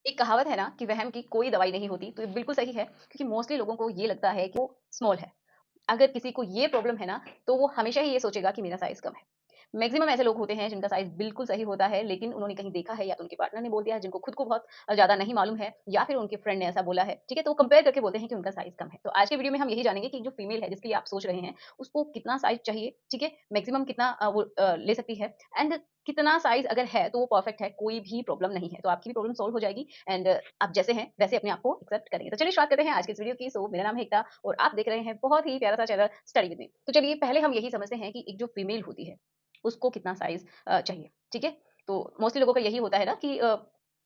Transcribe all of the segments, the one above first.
एक कहावत है ना कि वहम की कोई दवाई नहीं होती, तो ये बिल्कुल सही है क्योंकि मोस्टली लोगों को ये लगता है कि वो स्मॉल है। अगर किसी को ये प्रॉब्लम है ना, तो वो हमेशा ही ये सोचेगा कि मेरा साइज़ कम है। मैक्सिमम ऐसे लोग होते हैं जिनका साइज़ बिल्कुल सही होता है, लेकिन उन्होंने कहीं देखा है या तो उनके पार्टनर ने बोल दिया है, जिनको खुद को बहुत ज़्यादा नहीं मालूम है या फिर उनके फ्रेंड ने ऐसा बोला है, ठीक है? तो वो कंपेयर करके बोलते हैं कि उनका साइज़ कम है। तो आज के वीडियो में हम यही जानेंगे कि जो फीमेल है, जिसके लिए आप सोच रहे हैं, उसको कितना साइज़ चाहिए, ठीक है? मैक्सिमम कितना वो ले सकती है एंड कितना साइज़ अगर है, तो वो परफेक्ट है, कोई भी प्रॉब्लम नहीं है। तो आपकी भी प्रॉब्लम सॉल्व हो जाएगी एंड आप जैसे हैं, वैसे अपने आप को एक्सेप्ट करेंगे। तो चलिए शुरुआत करते हैं आज की इस वीडियो की। सो मेरा नाम है एकता और आप देख रहे हैं बहुत ही प्यारा-सा चैनल स्टडी विद मी। तो चलिए पहले हम यही समझते हैं कि एक जो फीमेल होती है, उसको कितना साइज़ चाहिए, ठीक है? तो मोस्टली लोगों का यही होता है ना कि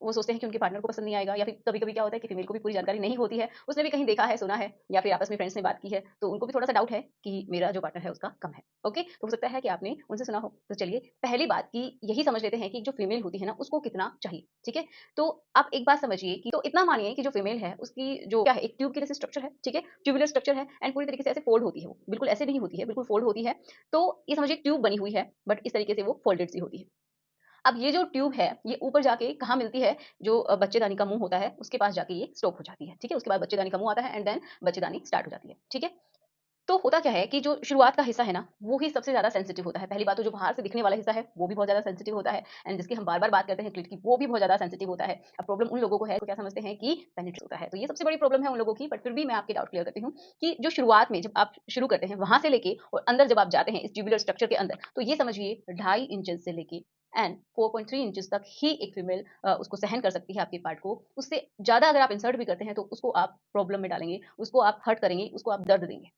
वो सोचते हैं कि उनके पार्टनर को पसंद नहीं आएगा या फिर कभी-कभी क्या होता है कि फीमेल को भी पूरी जानकारी नहीं होती है। उसने भी कहीं देखा है, सुना है या फिर आपस में फ्रेंड्स ने बात की है, तो उनको भी थोड़ा-सा डाउट है कि मेरा जो पार्टनर है उसका कम है। ओके? तो हो सकता है कि आपने उनसे सुना हो। तो चलिए पहली बात कि यही समझ लेते हैं कि जो फीमेल होती है ना उसको कितना चाहिए, ठीक है? तो आप एक बात समझिए कि तो इतना मानिए कि जो फीमेल है उसकी जो क्या है एक ट्यूब के जैसे स्ट्रक्चर है, ठीक है? ट्यूबुलर स्ट्रक्चर है एंड पूरी तरीके से ऐसे फोल्ड होती है वो। बिल्कुल ऐसे नहीं होती है, बिल्कुल फोल्ड होती है। तो ये समझिए ट्यूब बनी हुई है, बट इस तरीके से वो फोल्डेड सी होती है। अब ये जो ट्यूब है, ये ऊपर जाके कहाँ मिलती है, जो बच्चेदानी का मुँह होता है, उसके पास जाके ये स्टॉप हो जाती है, ठीक है? उसके बाद बच्चेदानी का मुँह आता है एंड देन बच्चेदानी स्टार्ट हो जाती है, ठीक है? तो होता क्या है कि जो शुरुआत का हिस्सा है ना, वो ही सबसे ज़्यादा सेंसिटिव होता है। पहली बात तो जो बाहर से दिखने वाला हिस्सा है, वो भी बहुत ज़्यादा सेंसिटिव होता है एंड जिसकी हम बार-बार बात करते हैं क्लिट की, वो भी बहुत ज़्यादा सेंसिटिव होता है। अब प्रॉब्लम उन लोगों को है, तो क्या समझते हैं कि पेनिट्रेट होता है। तो ये सबसे बड़ी प्रॉब्लम है उन लोगों की, बट फिर भी मैं आपके डाउट क्लियर करती हूँ कि जो शुरुआत में जब आप शुरू करते हैं, वहाँ से लेके और अंदर जब आप जाते हैं इस ट्यूबुलर स्ट्रक्चर के अंदर, तो ये समझिए 2.5 इंचेस से लेके एंड 4.3 इंचेस तक ही एक फीमेल उसको सहन कर सकती है आपके पार्ट को। उससे ज़्यादा अगर आप इंसर्ट भी करते हैं, तो उसको आप प्रॉब्लम में डालेंगे, उसको आप हर्ट करेंगे, उसको आप दर्द देंगे।